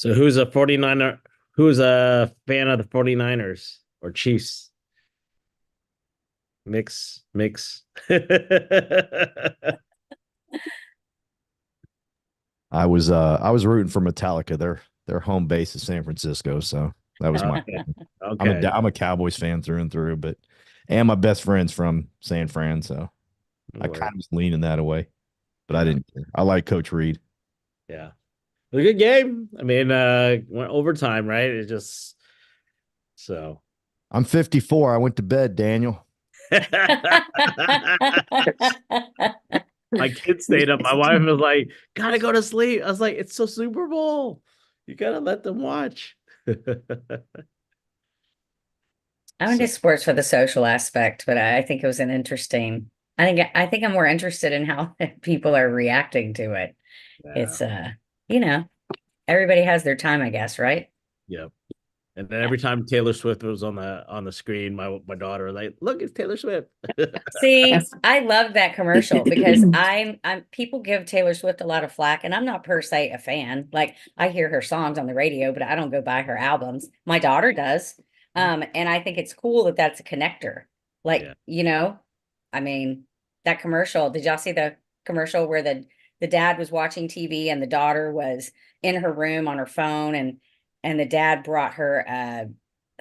So who's a 49er? Who's a fan of the 49ers or Chiefs? Mix. I was rooting for Metallica. Their home base is San Francisco, so that was my Okay. I'm Okay. I'm a Cowboys fan through and through, but and my best friend's from San Fran, so No I worries. kind of was leaning that away, but I Yeah. didn't care. I like Coach Reed. Yeah. It was a good game. I mean, went overtime, right? It just so I'm 54. I went to bed, Daniel. my kids stayed up. My wife was like, gotta go to sleep. I was like, it's so Super Bowl. You gotta let them watch. I'm So into sports for the social aspect, but I think it was an interesting. I think I'm more interested in how people are reacting to it. yeah. It's you know, everybody has their time, I guess, right? Yeah. And then every time Taylor Swift was on the screen, my daughter was like, "Look, it's Taylor Swift." See, I love that commercial because I'm people give Taylor Swift a lot of flack, and I'm not per se a fan. Like I hear her songs on the radio, but I don't go buy her albums. My daughter does. And I think it's cool that that's a connector. Like, Yeah. I mean, that commercial, did y'all see the commercial where the dad was watching TV and the daughter was in her room on her phone and the dad brought her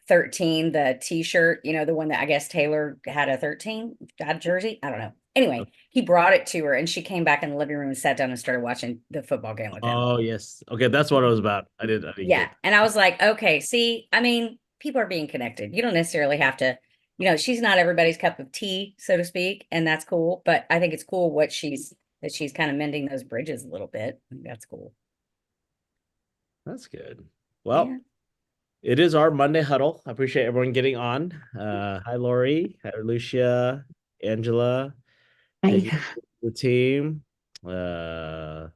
13, the t-shirt, the one that I guess Taylor had a 13, had a jersey. I don't know. Anyway, he brought it to her and she came back in the living room and sat down and started watching the football game with him. Oh yes. Okay, that's what it was about. I didn't Yeah. get And I was like, okay, see, I mean, people are being connected. You don't necessarily have to, she's not everybody's cup of tea, so to speak, and that's cool. But I think it's cool that she's kind of mending those bridges a little bit. I think that's cool. that's good. Yeah. Well, it is our Monday huddle. I appreciate everyone getting on. Hi Lori, hi Lucia, Angela, Peggy, I, the team. Uh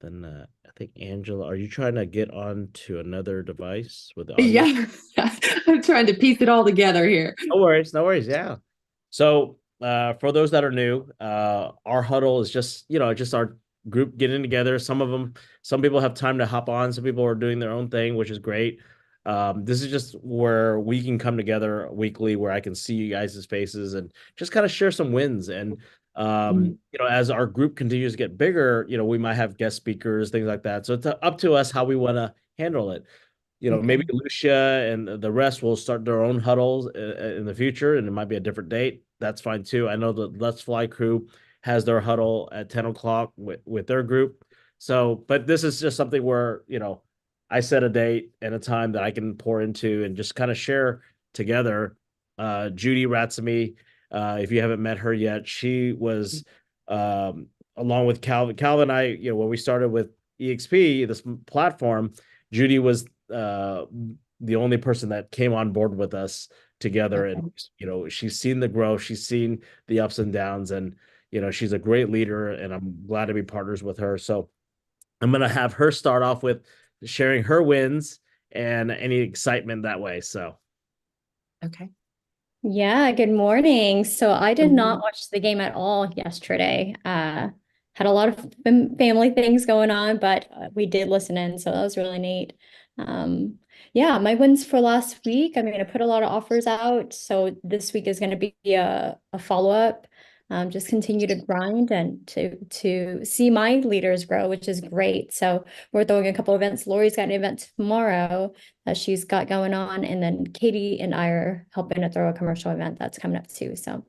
then I think Angela, are you trying to get on to another device with the audio? yeah, I'm trying to piece it all together here. No worries, no worries. Yeah. So, for those that are new, our huddle is just our group getting together. Some people have time to hop on. Some people are doing their own thing, which is great. This is just where we can come together weekly, where I can see you guys' faces and just kind of share some wins. And as our group continues to get bigger, we might have guest speakers, things like that. So it's up to us how we want to handle it. Maybe Okay. Lucia and the rest will start their own huddles in the future, and it might be a different date. That's fine too. I know the Let's Fly crew has their huddle at 10 o'clock with their group. So, but this is just something where, I set a date and a time that I can pour into and just kind of share together. Judy Ratsamy, if you haven't met her yet, she was, um, along with Calvin. Calvin and I, when we started with EXP, this platform, Judy was the only person that came on board with us together. And, Okay. she's seen the growth, she's seen the ups and downs, and, she's a great leader, and I'm glad to be partners with her. So I'm going to have her start off with sharing her wins and any excitement that way. So, Okay. Yeah, good morning. So I did not Mhm. watch the game at all yesterday. Had a lot of family things going on, but we did listen in, so that was really neat. Um, yeah, my wins for last week. I'm going to put a lot of offers out. So this week is going to be a follow-up. Just continue to grind and to see my leaders grow, which is great. So we're throwing a couple events. Lori's got an event tomorrow that she's got going on. And then Katie and I are helping to throw a commercial event that's coming up too. So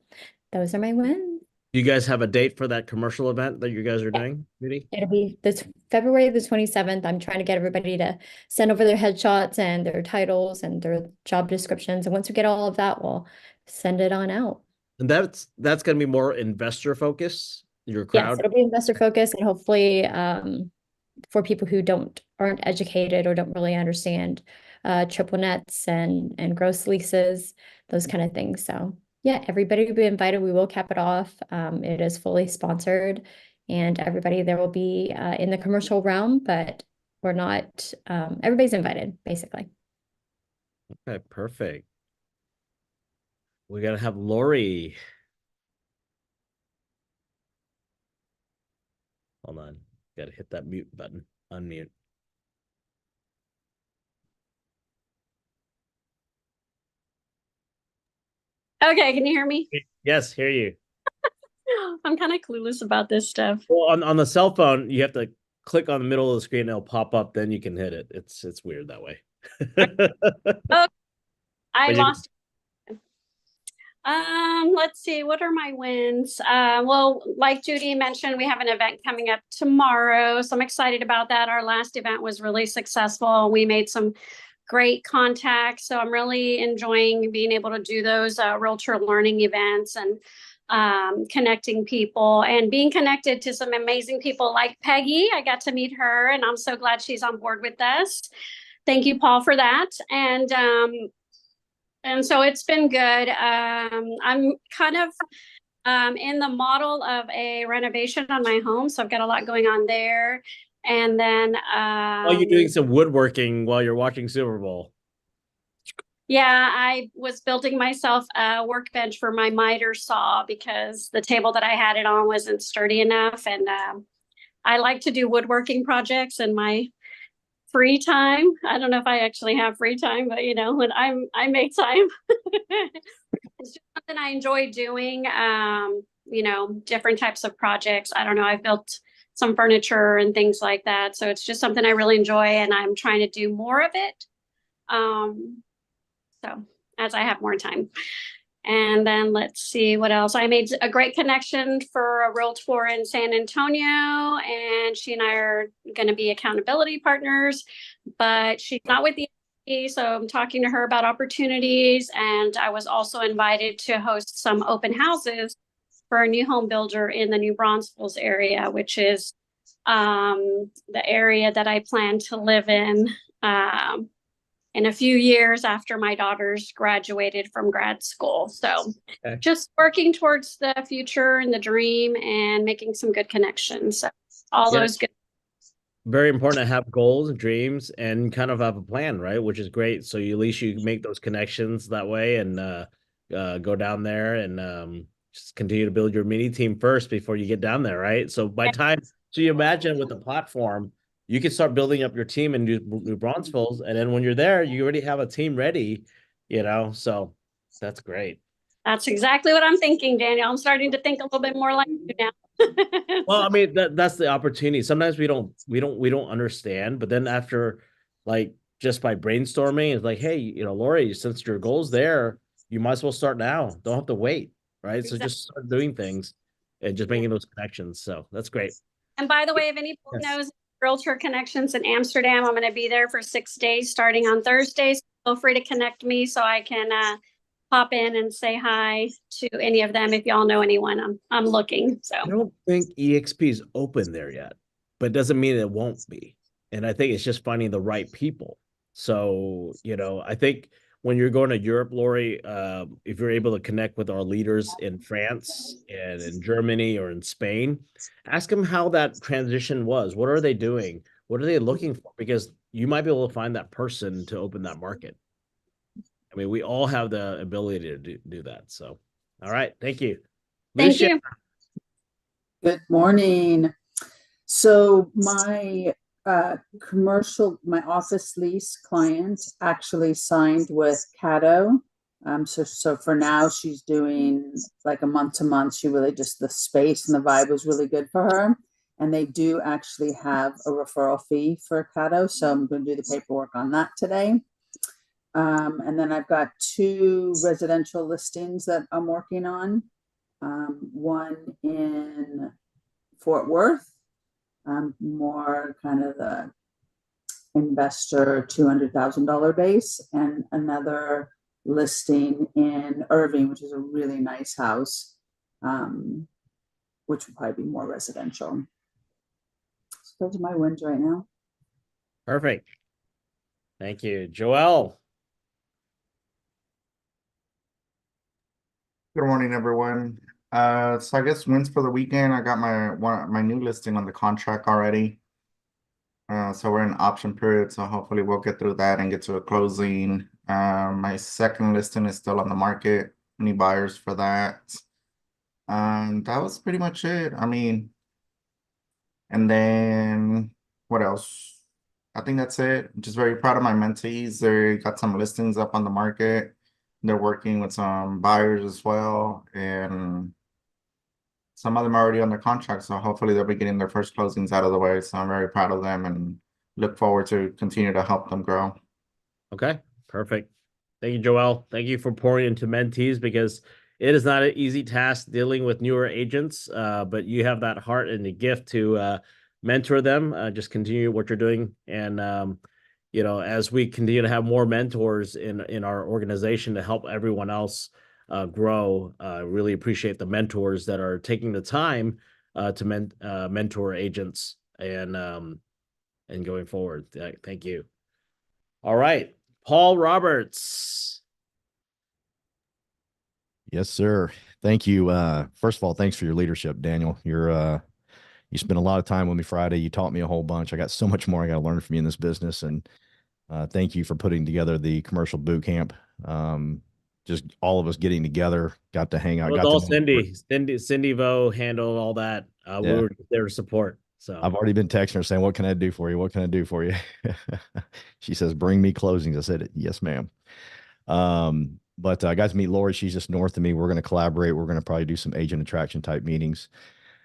those are my wins. you guys have a date for that commercial event that you guys are Yeah, doing, Judy? it'll be this February the 27th. I'm trying to get everybody to send over their headshots and their titles and their job descriptions. And once we get all of that, we'll send it on out. And that's going to be more investor focus, your Yes, crowd. it'll be investor focused and hopefully for people who aren't educated or don't really understand triple nets and gross leases, those kind of things. So yeah, everybody will be invited. We will cap it off. It is fully sponsored, and everybody there will be in the commercial realm, but we're not. Everybody's invited, basically. Okay, perfect. We got to have Lori. Hold on. Got to hit that mute button. Unmute. Okay, can you hear me? Yes, hear you. I'm kind of clueless about this stuff. Well, on the cell phone, you have to click on the middle of the screen, it'll pop up, then you can hit it. It's weird that way. I But you- lost. Let's see, what are my wins? Well, like Judy mentioned, we have an event coming up tomorrow, so I'm excited about that. Our last event was really successful. We made some great contacts, so I'm really enjoying being able to do those realtor learning events and connecting people and being connected to some amazing people like Peggy. I got to meet her, and I'm so glad she's on board with us. Thank you, Paul, for that. And so it's been good. I'm kind of in the model of a renovation on my home, so I've got a lot going on there. And then Oh, you're doing some woodworking while you're watching Super Bowl. yeah, I was building myself a workbench for my miter saw because the table that I had it on wasn't sturdy enough. And I like to do woodworking projects in my free time. I don't know if I actually have free time, but when I make time. It's just something I enjoy doing. Different types of projects. I don't know. I've built some furniture and things like that. So it's just something I really enjoy, and I'm trying to do more of it. So as I have more time. And then let's see what else. I made a great connection for a realtor in San Antonio, and she and I are going to be accountability partners, but she's not with the agency, so I'm talking to her about opportunities. And I was also invited to host some open houses for a new home builder in the New Braunfels area, which is the area that I plan to live in a few years after my daughters graduated from grad school. So Okay. just working towards the future and the dream and making some good connections. So all Yeah. those good. Very important to have goals and dreams and kind of have a plan, right? Which is great. So at least you make those connections that way and go down there and just continue to build your mini team first before you get down there, right? So so you imagine with the platform, you can start building up your team in New Braunfels, and then when you're there, you already have a team ready, so that's great. That's exactly what I'm thinking, Daniel. I'm starting to think a little bit more like you now. Well, I mean that's the opportunity. Sometimes we don't understand, but then after just by brainstorming, it's like, hey, Lori, since your goal's there, you might as well start now. Don't have to wait, right? So just start doing things and just making those connections. So that's great. And by the way, if anybody knows Realtor Connections in Amsterdam, I'm going to be there for 6 days starting on Thursdays. Feel free to connect me so I can pop in and say hi to any of them if y'all know anyone. I'm looking. So I don't think EXP is open there yet, but it doesn't mean it won't be. And I think it's just finding the right people. So, I think when you're going to Europe, Lori, if you're able to connect with our leaders in France and in Germany or in Spain, ask them how that transition was. What are they doing? What are they looking for? Because you might be able to find that person to open that market. I mean, we all have the ability to do that. So, all right. Thank you. thank you. Good morning. So my my office lease client actually signed with Caddo. So for now she's doing like a month to month. She really just, the space and the vibe was really good for her. And they do actually have a referral fee for Caddo. So I'm going to do the paperwork on that today. And then I've got 2 residential listings that I'm working on. One in Fort Worth, more kind of the investor $200,000 base, and another listing in Irving, which is a really nice house, which will probably be more residential. So those are my wins right now. Perfect. Thank you. Joel. Good morning, everyone. So I guess wins for the weekend. I got my new listing on the contract already. So we're in option period, so hopefully we'll get through that and get to a closing. My second listing is still on the market. Any buyers for that? That was pretty much it. I mean, and then what else? I think that's it. Just very proud of my mentees. They got some listings up on the market. they're working with some buyers as well, and some of them are already under contract. So hopefully they'll be getting their first closings out of the way. So I'm very proud of them and look forward to continue to help them grow. Okay, perfect. Thank you, Joel. Thank you for pouring into mentees, because it is not an easy task dealing with newer agents, but you have that heart and the gift to mentor them. Just continue what you're doing. And, as we continue to have more mentors in our organization to help everyone else grow, really appreciate the mentors that are taking the time to mentor agents and going forward. Thank you. All right. Paul Roberts. Yes, sir. Thank you. First of all, thanks for your leadership, Daniel. You spent a lot of time with me Friday. You taught me a whole bunch. I got so much more I got to learn from you in this business. And thank you for putting together the commercial boot camp. Just all of us getting together, got to hang out. It was all Cindy Vo handled all that. We were there to support. So I've already been texting her saying, "What can I do for you? What can I do for you?" She says, "Bring me closings." I said, "Yes, ma'am." But I got to meet Lori. She's just north of me. We're going to collaborate. We're going to probably do some agent attraction type meetings.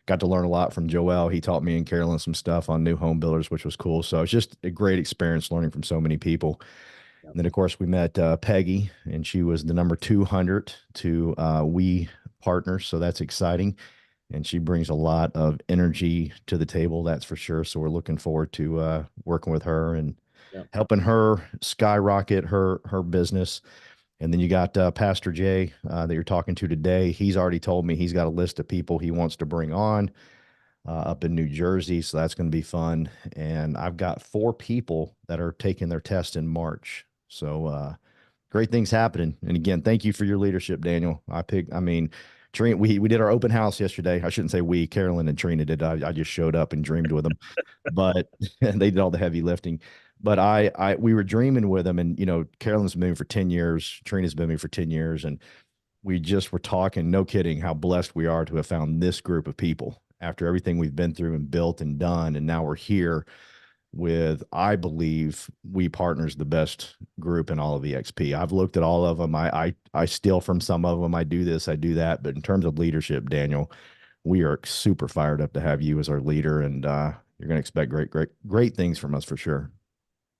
Got to learn a lot from Joel. He taught me and Carolyn some stuff on new home builders, which was cool. So it's just a great experience learning from so many people. And then, of course, we met Peggy, and she was the number 200 to We Partners. So that's exciting. And she brings a lot of energy to the table, that's for sure. So we're looking forward to working with her and helping her skyrocket her business. And then you got Pastor Jay that you're talking to today. He's already told me he's got a list of people he wants to bring on up in New Jersey. So that's going to be fun. And I've got 4 people that are taking their test in March. So great things happening. And again, thank you for your leadership, Daniel. Trina, we did our open house yesterday. I shouldn't say we, Carolyn and Trina did. I just showed up and dreamed with them, but they did all the heavy lifting. But we were dreaming with them, and Carolyn's been with me for 10 years. Trina's been with me for 10 years, and we just were talking, no kidding, how blessed we are to have found this group of people after everything we've been through and built and done, and now we're here with, I believe, We Partners, the best group in all of EXP. I've looked at all of them. I steal from some of them. I do this, I do that. But in terms of leadership, Daniel, we are super fired up to have you as our leader, and you're going to expect great things from us for sure.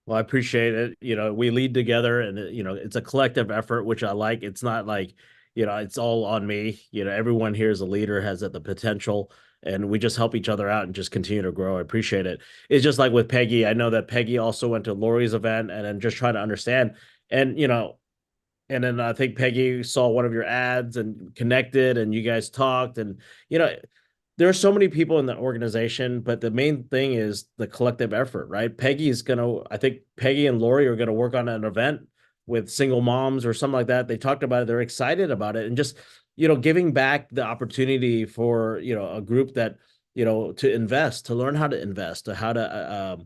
Well, I appreciate it. We lead together, and it's a collective effort, which I like. It's not like, it's all on me. Everyone here as a leader has the potential, and we just help each other out and just continue to grow. I appreciate it. It's just like with Peggy. I know that Peggy also went to Lori's event, and then just trying to understand. And, and then I think Peggy saw one of your ads and connected, and you guys talked, and, there are so many people in the organization, but the main thing is the collective effort, right? I think Peggy and Lori are going to work on an event with single moms or something like that. They talked about it. They're excited about it. And just, giving back the opportunity for, a group that, to invest, to learn how to invest, to how to,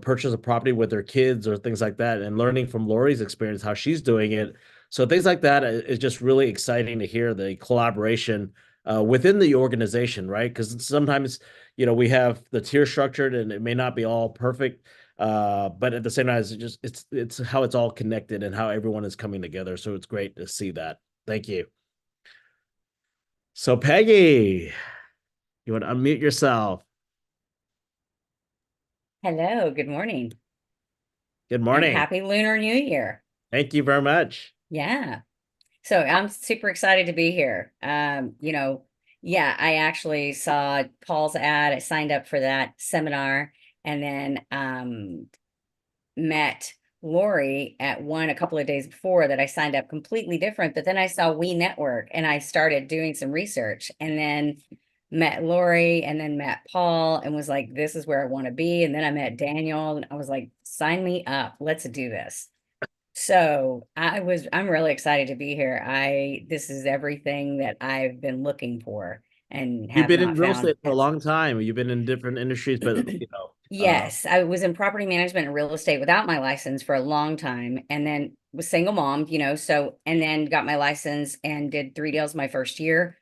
purchase a property with their kids or things like that, and learning from Lori's experience, how she's doing it. So things like that is just really exciting to hear the collaboration within the organization, right? Because sometimes, we have the tier structured and it may not be all perfect, but at the same time, it's how it's all connected and how everyone is coming together. So it's great to see that. Thank you. So Peggy, you want to unmute yourself? Hello, good morning. Good morning. And happy Lunar New Year. Thank you very much. Yeah. So I'm super excited to be here. I actually saw Paul's ad. I signed up for that seminar, and then met Lori at one a couple of days before that. I signed up completely different, but then I saw We Network and I started doing some research, and then met Lori, and then met Paul, and was like, this is where I want to be. And then I met Daniel, and I was like, sign me up. Let's do this. So I'm really excited to be here. This is everything that I've been looking for, and you've been in real estate for a long time. You've been in different industries, but yes, I was in property management and real estate without my license for a long time, and then was single mom, and then got my license and did 3 deals my first year.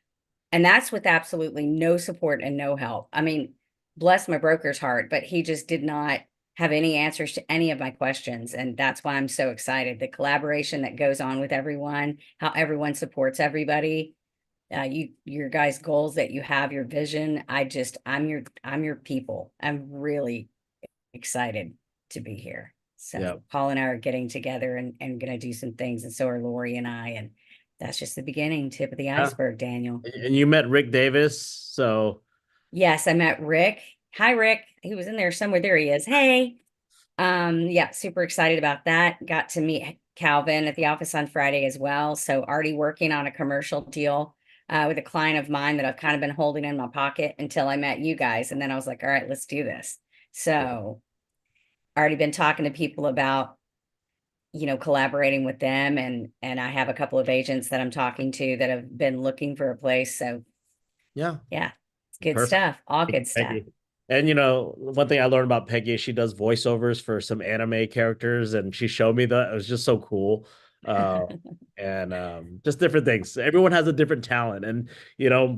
And that's with absolutely no support and no help. I mean, bless my broker's heart, but he just did not have any answers to any of my questions. And that's why I'm so excited. The collaboration that goes on with everyone, how everyone supports everybody. Your guys' goals that you have, your vision. I'm your people. I'm really excited to be here. So Yeah. Paul and I are getting together and gonna do some things, and so are Lori and I, and that's just the beginning, tip of the iceberg, Daniel. And you met Rick Davis, so Yes, I met Rick. Hi, Rick. He was in there somewhere. There he is. Hey. Yeah, super excited about that. Got to meet Calvin at the office on Friday as well. So already working on a commercial deal with a client of mine that I've kind of been holding in my pocket until I met you guys. And then I was like, all right, let's do this. So already been talking to people about, collaborating with them, and I have a couple of agents that I'm talking to that have been looking for a place. So yeah. it's good Perfect. stuff. All Thank you, good stuff. Peggy. And one thing I learned about Peggy is she does voiceovers for some anime characters, and she showed me that. It was just so cool. And just different things. Everyone has a different talent, and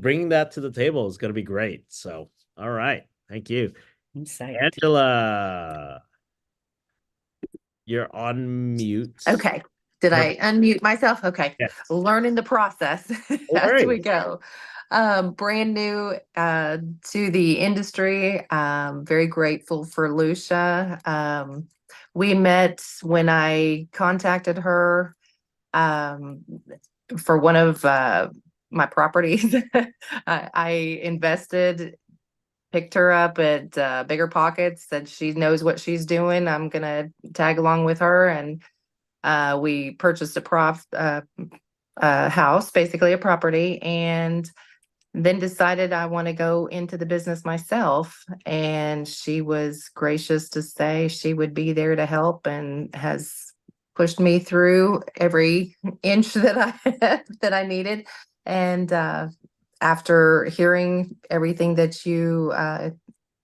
bringing that to the table is going to be great. So, all right, thank you, I'm excited. Angela. You're on mute. Okay. Did I unmute myself? Okay. Yes. Learning the process as we go. Brand new to the industry. Very grateful for Lucia. We met when I contacted her for one of my properties. I invested, picked her up at Bigger Pockets, said she knows what she's doing. I'm gonna tag along with her, and we purchased a house, basically a property, and then decided I want to go into the business myself. And she was gracious to say she would be there to help, and has pushed me through every inch that I needed. And after hearing everything that you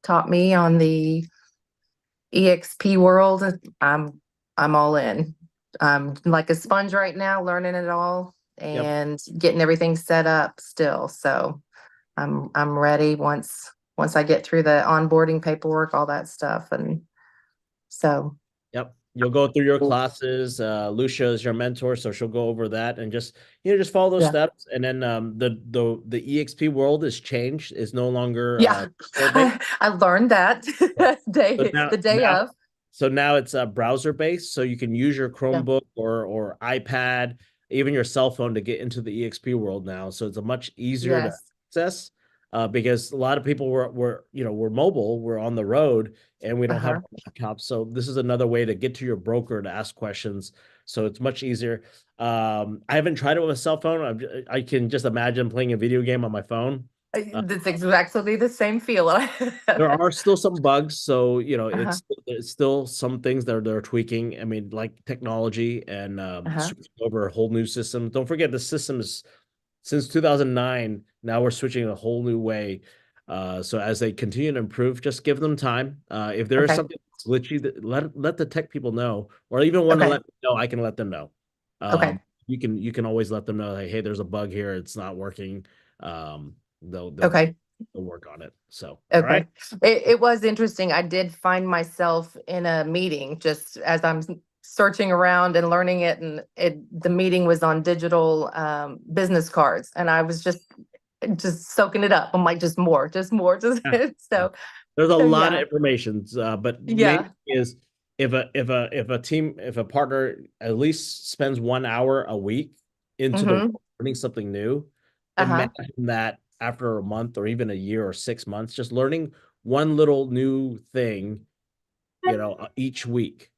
taught me on the EXP world, I'm all in. I'm like a sponge right now, learning it all and getting everything set up still. So I'm ready once I get through the onboarding paperwork, all that stuff. And so Yep. You'll go through your classes. Lucia is your mentor, so she'll go over that and just follow those steps. And then the EXP world has changed. It's no longer I learned that the day of. So now it's browser based, so you can use your Chromebook or iPad, even your cell phone, to get into the EXP world now. So it's a much easier to access. Because a lot of people we're mobile, we're on the road, and we don't have laptops. So this is another way to get to your broker to ask questions. So it's much easier. I haven't tried it with a cell phone. I can just imagine playing a video game on my phone. That's exactly the same feel. There are still some bugs, so it's still some things that they're tweaking. I mean, like technology and switching over a whole new system. Don't forget, the system is since 2009. Now we're switching a whole new way. So as they continue to improve, just give them time. If there is something glitchy, let the tech people know, or even want to let me know, I can let them know. You can always let them know, like, hey, there's a bug here, it's not working. They'll work on it. So all right. It was interesting. I did find myself in a meeting just as I'm searching around and learning it, and the meeting was on digital business cards, and I was just soaking it up. I'm like, just more. So there's a lot of information, but main is if a partner at least spends 1 hour a week into the learning something new, imagine that after a month or even a year or 6 months, just learning one little new thing, each week.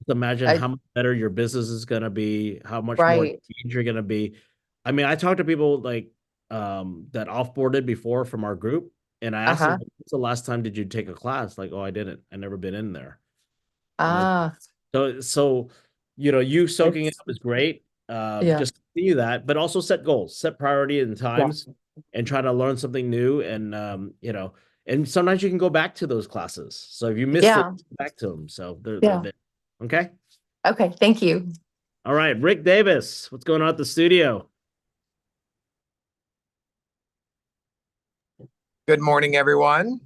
Imagine how much better your business is going to be, how much more engaged you're going to be. I mean, I talked to people like that offboarded before from our group, and I asked them, when's the last time did you take a class? Like, oh, I didn't. I never been in there. So you soaking it up is great. Just continue that, but also set goals, set priority and times, and try to learn something new. And and sometimes you can go back to those classes. So if you missed it, go back to them. So they're there. Okay. Thank you. All right, Rick Davis, what's going on at the studio? Good morning, everyone.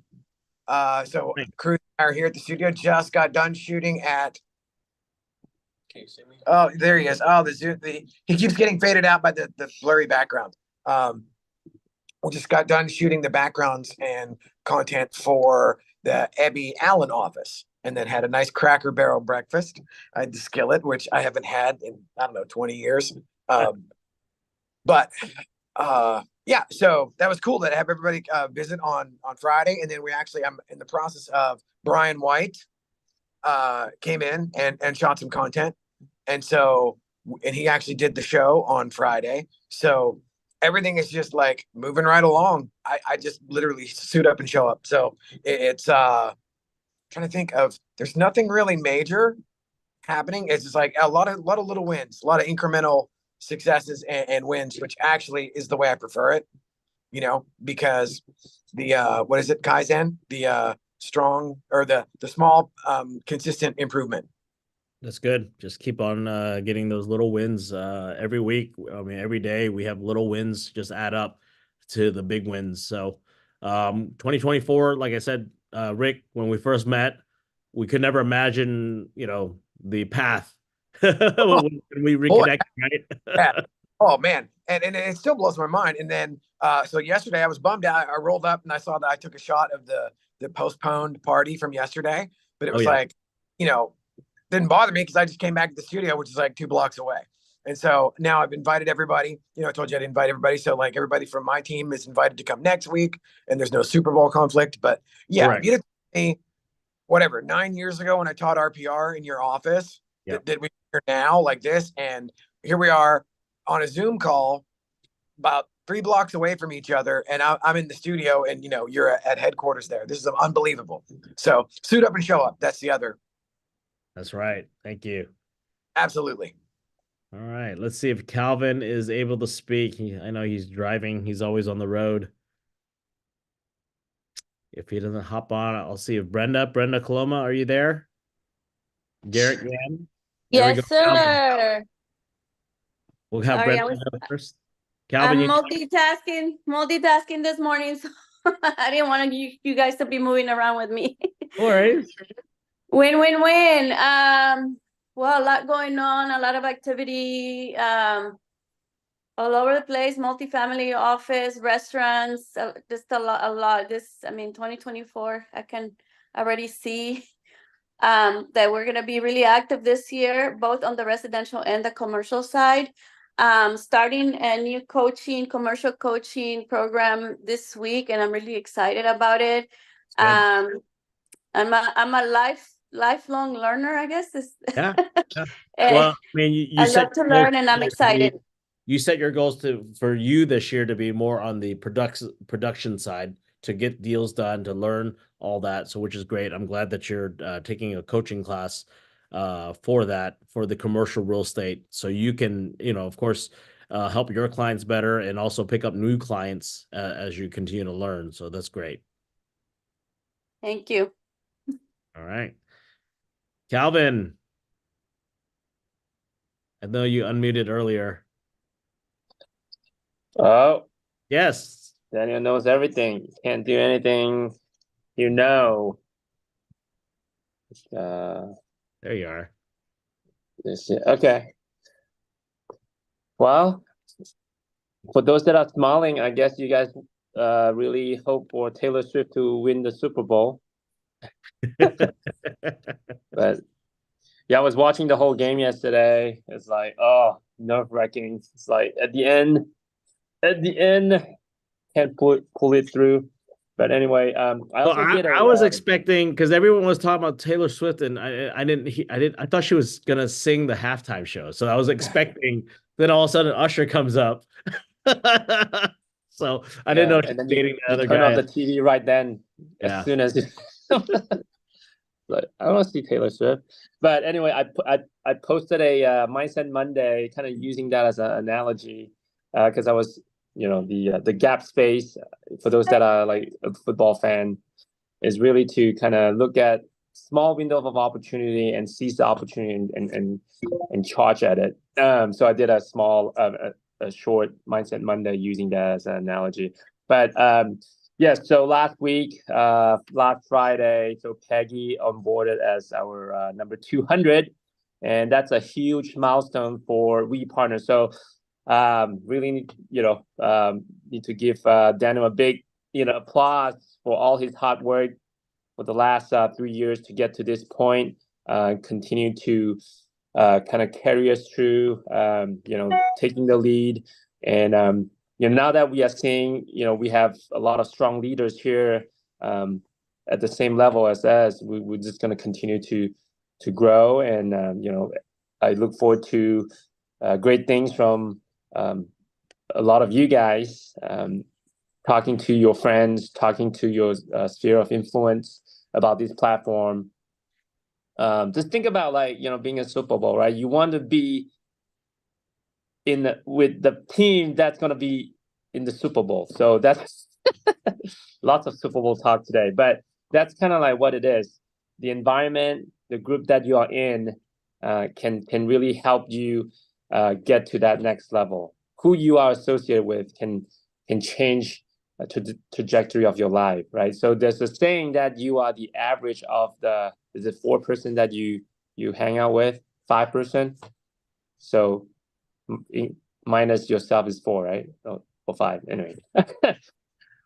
So cruising are here at the studio. Just got done shooting at. Can you see me? Oh, there he is. Oh, he keeps getting faded out by the blurry background. We just got done shooting the backgrounds and content for the Ebby Allen office, and then had a nice Cracker Barrel breakfast. I had the skillet, which I haven't had in, I don't know, 20 years. But yeah, so that was cool to have everybody visit on Friday. And then I'm in the process of Brian White came in and shot some content. And he actually did the show on Friday. So everything is just like moving right along. I just literally suit up and show up. So it's trying to think of, there's nothing really major happening. It's just like a lot of little wins, a lot of incremental successes and wins, which actually is the way I prefer it, because the what is it, Kaizen, the strong, or the small consistent improvement. That's good. Just keep on getting those little wins every week. I mean, every day we have little wins just add up to the big wins. So 2024, like I said, Rick, when we first met, we could never imagine, the path when we reconnect, right? Yeah. Oh man. And it still blows my mind. And then so yesterday I was bummed out. I rolled up and I saw that I took a shot of the postponed party from yesterday, but it was didn't bother me because I just came back to the studio, which is like 2 blocks away. And so now I've invited everybody. I told you I'd invite everybody. So like everybody from my team is invited to come next week, and there's no Super Bowl conflict. But yeah, Correct. you did me, whatever, 9 years ago when I taught RPR in your office, that we are now like this. And here we are on a Zoom call about 3 blocks away from each other. And I'm in the studio, and you're at headquarters there. This is unbelievable. So suit up and show up. That's the other. That's right. Thank you. Absolutely. All right. Let's see if Calvin is able to speak. I know he's driving. He's always on the road. If he doesn't hop on, I'll see if Brenda Coloma, are you there? Garrett Gann? Yes, sir. We'll have Sorry, Brenda first. Calvin, I'm multitasking this morning, so I didn't want you guys to be moving around with me. No worries. Win. Well, a lot going on, a lot of activity, all over the place, multifamily office, restaurants, just a lot. 2024, I can already see that we're going to be really active this year, both on the residential and the commercial side. Starting a new commercial coaching program this week, and I'm really excited about it. I'm a lifelong learner, I guess. Yeah. Well, I mean, I love to learn, and I'm excited. You set your goals for you this year to be more on the production side, to get deals done, to learn all that. So, which is great. I'm glad that you're taking a coaching class for the commercial real estate, so you can, of course, help your clients better and also pick up new clients as you continue to learn. So that's great. Thank you. All right. Calvin, I know you unmuted earlier. Oh, yes. Daniel knows everything. Can't do anything, There you are. Okay. Well, for those that are smiling, I guess you guys really hope for Taylor Swift to win the Super Bowl. But yeah, I was watching the whole game yesterday. It's like, nerve-wracking. It's like at the end, can't pull it through. But anyway, I was expecting, because everyone was talking about Taylor Swift, and I thought she was gonna sing the halftime show, so I was expecting. Then all of a sudden, Usher comes up. So I didn't know she was dating the other guy. Turn off the TV right then, Yeah. as soon as. But I don't see Taylor Swift. But anyway, I posted a Mindset Monday, kind of using that as an analogy, because I was, the gap space, for those that are like a football fan, is really to kind of look at small window of opportunity and seize the opportunity and charge at it. So I did a small, a short Mindset Monday using that as an analogy. But Yes, so last week, last Friday, so Peggy onboarded as our number 200, and that's a huge milestone for We Partners. So really need, need to give Daniel a big, applause for all his hard work for the last 3 years to get to this point, continue to kind of carry us through, taking the lead. And now that we are seeing, we have a lot of strong leaders here at the same level as us. We're just going to continue to grow, and I look forward to great things from a lot of you guys, talking to your friends, talking to your sphere of influence about this platform. Just think about, like, being a Super Bowl, right? You want to be with the team that's going to be in the Super Bowl. So that's lots of Super Bowl talk today, but that's kind of like what it is. The environment, the group that you are in, can really help you get to that next level. Who you are associated with can change the trajectory of your life, right? So there's a saying that you are the average of is it 4% that you hang out with, 5%? So minus yourself is 4, right? Or 5, anyway.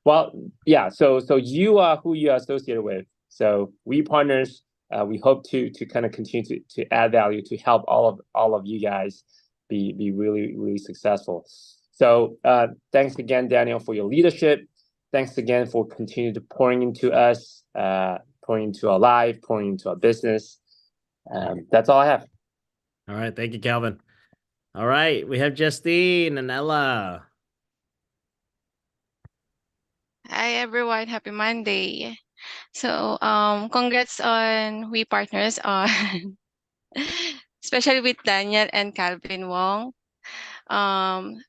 Well, yeah. So you are who you are associated with. So We Partners, we hope to kind of continue to add value to help all of you guys be really, really successful. So thanks again, Daniel, for your leadership. Thanks again for continuing to pouring into us, pouring into our life, pouring into our business. That's all I have. All right. Thank you, Calvin. All right. We have Justine and Ella. Hi everyone, happy Monday. So congrats on We Partners on especially with Daniel and Calvin Wong. I'm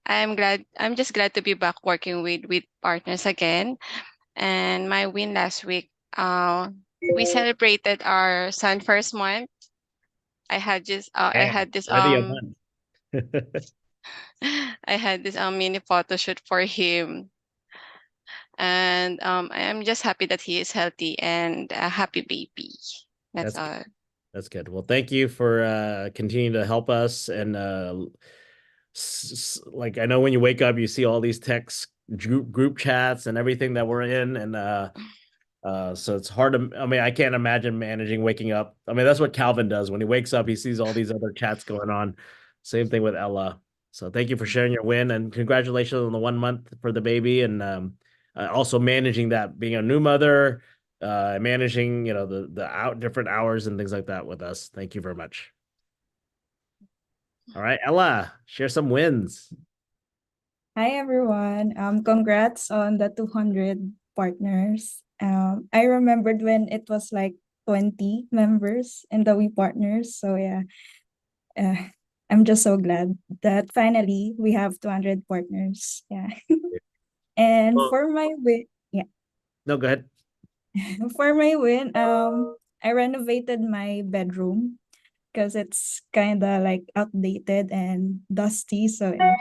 just glad to be back working with Partners again. And my win last week, we celebrated our son first month. I had this I had this mini photo shoot for him. And I'm just happy that he is healthy and a happy baby. That's all. Good. That's good. Well, thank you for continuing to help us. And like, I know when you wake up, you see all these text group chats and everything that we're in. And so it's hard to, I can't imagine managing waking up. That's what Calvin does. When he wakes up, he sees all these other chats going on. Same thing with Ella. So thank you for sharing your win, and congratulations on the 1 month for the baby. And also managing that, being a new mother, managing, the different hours and things like that with us. Thank you very much. All right, Ella, share some wins. Hi, everyone. Congrats on the 200 partners. I remembered when it was like 20 members in the We Partners. So yeah, I'm just so glad that finally we have 200 partners. Yeah. And for my win, yeah. No, go ahead. For my win, I renovated my bedroom because it's kind of like outdated and dusty. So yeah,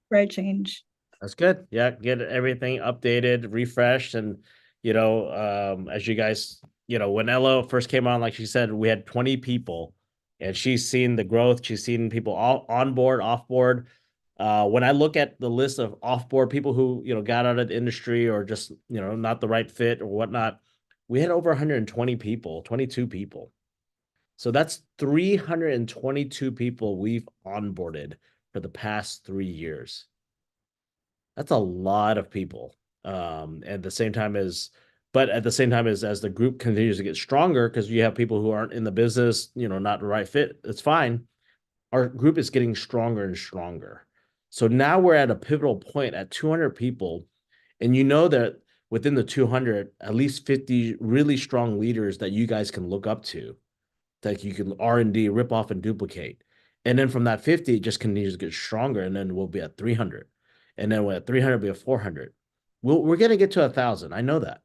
for a change. That's good. Yeah, get everything updated, refreshed, and as you guys, when Ella first came on, like she said, we had 20 people, and she's seen the growth. She's seen people all on board, off board. When I look at the list of off-board people who, got out of the industry or just, not the right fit or whatnot, we had over 120 people, 22 people. So that's 322 people we've onboarded for the past 3 years. That's a lot of people. At the same time as the group continues to get stronger, because you have people who aren't in the business, not the right fit, it's fine. Our group is getting stronger and stronger. So now we're at a pivotal point at 200 people, and that within the 200, at least 50 really strong leaders that you guys can look up to, that you can R&D, rip off and duplicate. And then from that 50, it just continues to get stronger, and then we'll be at 300. And then we're at 300, we'll be at 400. We're going to get to 1,000. I know that.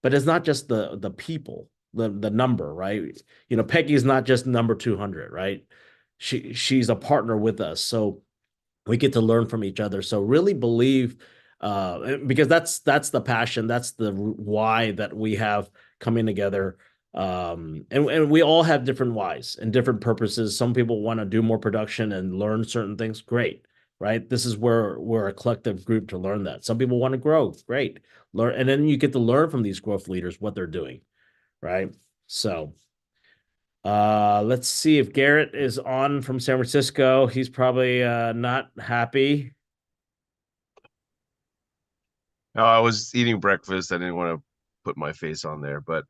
But it's not just the people, the number, right? Peggy's not just number 200, right? She's a partner with us. So we get to learn from each other. So really believe because that's the passion, that's the why that we have coming together. And we all have different whys and different purposes. Some people want to do more production and learn certain things. Great, right? This is where we're a collective group to learn that. Some people want to grow. Great, learn, and then you get to learn from these growth leaders what they're doing, right? So, let's see if Garrett is on from San Francisco. He's probably not happy. No, I was eating breakfast. I didn't want to put my face on there, but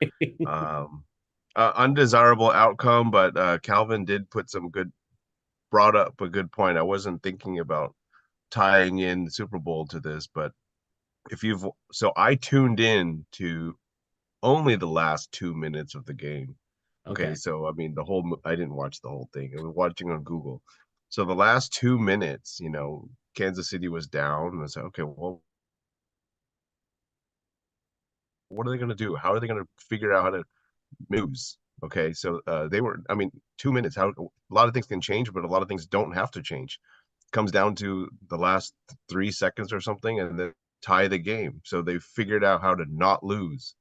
undesirable outcome. But Calvin did brought up a good point. I wasn't thinking about tying in the Super Bowl to this, but so I tuned in to only the last 2 minutes of the game. Okay, so I mean I didn't watch the whole thing. I was watching on Google. So the last 2 minutes, Kansas City was down, and I said, okay, well, what are they going to do? How are they going to figure out how to lose? Okay, so they were, 2 minutes. A lot of things can change, but a lot of things don't have to change. It comes down to the last 3 seconds or something, and then tie the game. So they figured out how to not lose.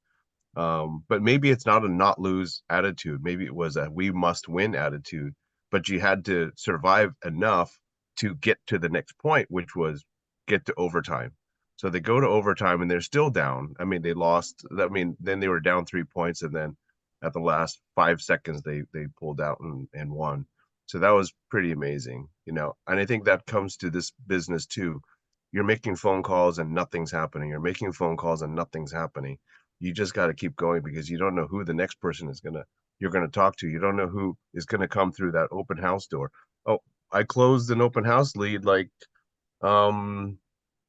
But maybe it's not a not lose attitude. Maybe it was a we must win attitude. But you had to survive enough to get to the next point, which was get to overtime. So they go to overtime and they're still down. They lost. Then they were down 3 points, and then at the last 5 seconds they pulled out and won. So that was pretty amazing, And I think that comes to this business too. You're making phone calls and nothing's happening. You're making phone calls and nothing's happening. You just got to keep going because you don't know who the next person you're gonna talk to. You don't know who is gonna come through that open house door. Oh, I closed an open house lead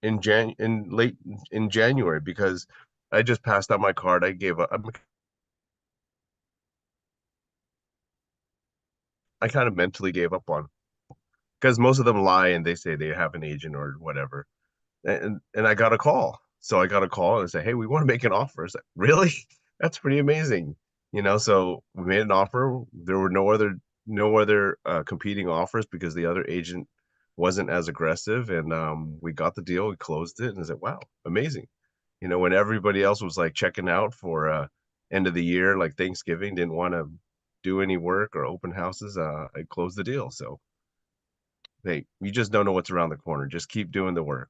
in January because I just passed out my card. I gave up. I kind of mentally gave up on, because most of them lie and they say they have an agent or whatever. And I got a call. So I got a call and I said, hey, we want to make an offer. I said, really? That's pretty amazing. So we made an offer. There were no other competing offers because the other agent wasn't as aggressive, and we got the deal. We closed it, and I said, wow, amazing. When everybody else was like checking out for end of the year, like Thanksgiving, didn't want to do any work or open houses, I closed the deal. So hey, you just don't know what's around the corner. Just keep doing the work.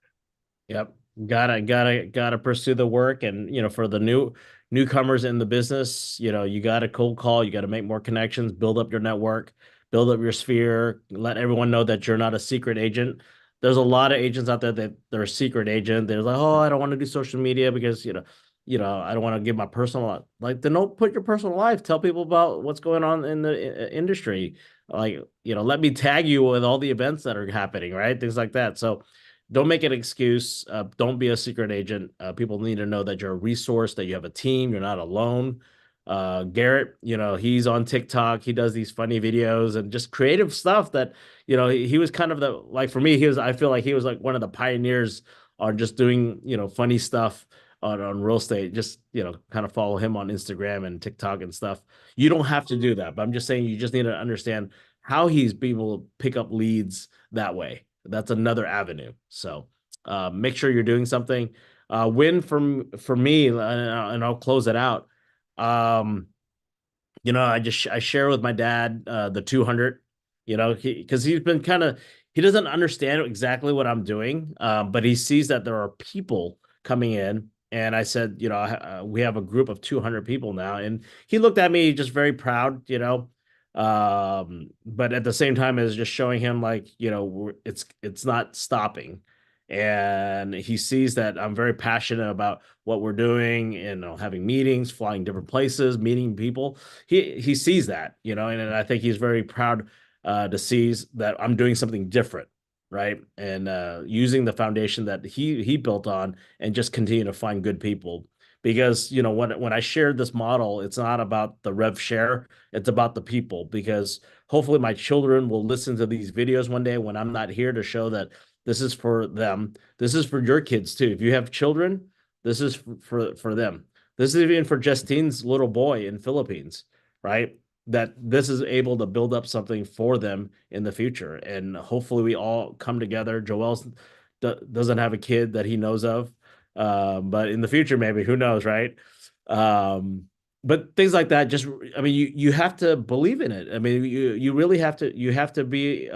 Yep. Gotta pursue the work. And, for the newcomers in the business, you gotta cold call, you gotta make more connections, build up your network, build up your sphere, let everyone know that you're not a secret agent. There's a lot of agents out there that they're a secret agent. They're like, oh, I don't want to do social media because, I don't want to give my personal life. Like, then don't put your personal life. Tell people about what's going on in the industry. Like, let me tag you with all the events that are happening, right? Things like that. So don't make an excuse. Don't be a secret agent. People need to know that you're a resource, that you have a team, you're not alone. Garrett, he's on TikTok. He does these funny videos and just creative stuff that, he was kind of for me, I feel like he was like one of the pioneers on just doing, funny stuff on real estate. Just, kind of follow him on Instagram and TikTok and stuff. You don't have to do that, but I'm just saying you just need to understand how he's been able to pick up leads that way. That's another avenue. So make sure you're doing something. Win for me, and I'll close it out. I share with my dad the 200, because he's been he doesn't understand exactly what I'm doing, but he sees that there are people coming in. And I said, we have a group of 200 people now. And he looked at me just very proud, but at the same time is just showing him like, it's not stopping. And he sees that I'm very passionate about what we're doing and having meetings, flying different places, meeting people. He sees that, and I think he's very proud to see that I'm doing something different, right? And using the foundation that he built on and just continue to find good people. Because, when I shared this model, it's not about the rev share, it's about the people. Because hopefully my children will listen to these videos one day when I'm not here, to show that this is for them. This is for your kids too. If you have children, this is for them. This is even for Justine's little boy in Philippines, right? That this is able to build up something for them in the future. And hopefully we all come together. Joelle's doesn't have a kid that he knows of. But in the future, maybe, who knows, right? But things like that, just, I mean, you have to believe in it. I mean, you really have to be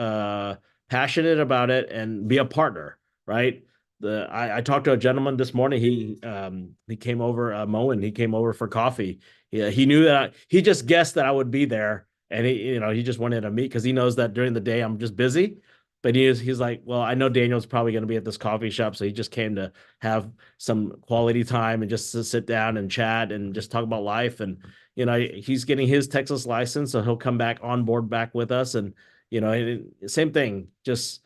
passionate about it and be a partner, right? I talked to a gentleman this morning. He came over, Moen. He came over for coffee. He knew that he just guessed that I would be there, and he just wanted to meet because he knows that during the day I'm just busy. But he's like, well, I know Daniel's probably going to be at this coffee shop, so he just came to have some quality time and just to sit down and chat and just talk about life. And he's getting his Texas license, so he'll come back on board back with us. And same thing, just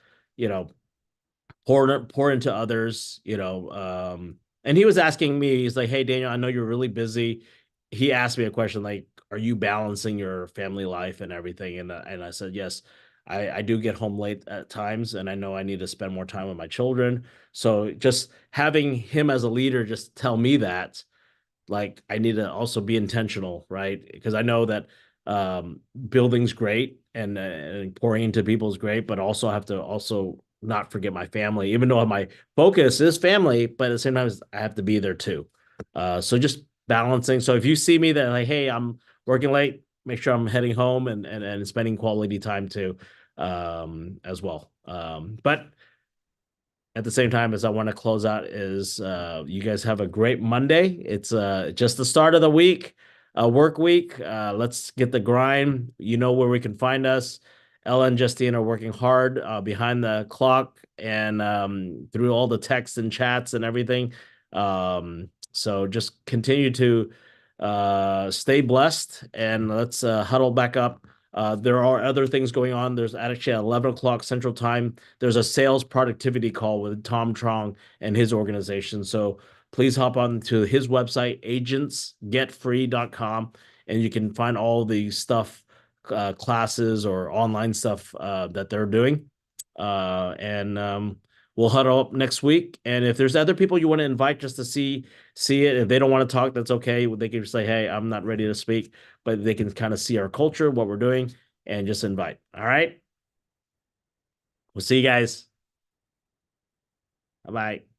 pour into others. And he was asking me, he's like, hey, Daniel, I know you're really busy. He asked me a question like, are you balancing your family life and everything? And I said, yes. I do get home late at times, and I know I need to spend more time with my children. So just having him as a leader just tell me that, like, I need to also be intentional, right? Because I know that building's great and pouring into people is great, but also I have to also not forget my family, even though my focus is family, but at the same time, I have to be there too. So just balancing. So if you see me that like, hey, I'm working late, make sure I'm heading home and spending quality time too, as well. But at the same time, as I want to close out, is you guys have a great Monday. It's just the start of the week, work week. Let's get the grind. You know where we can find us. Ella and Justine are working hard behind the clock and through all the texts and chats and everything. So just continue to stay blessed, and let's huddle back up. There are other things going on. There's actually at 11 o'clock Central Time, there's a sales productivity call with Tom Trong and his organization. So please hop on to his website, agentsgetfree.com, and you can find all the stuff, classes or online stuff that they're doing. We'll huddle up next week. And if there's other people you want to invite just to see it, if they don't want to talk, that's okay. They can just say, hey, I'm not ready to speak, but they can kind of see our culture, what we're doing, and just invite. All right. We'll see you guys. Bye-bye.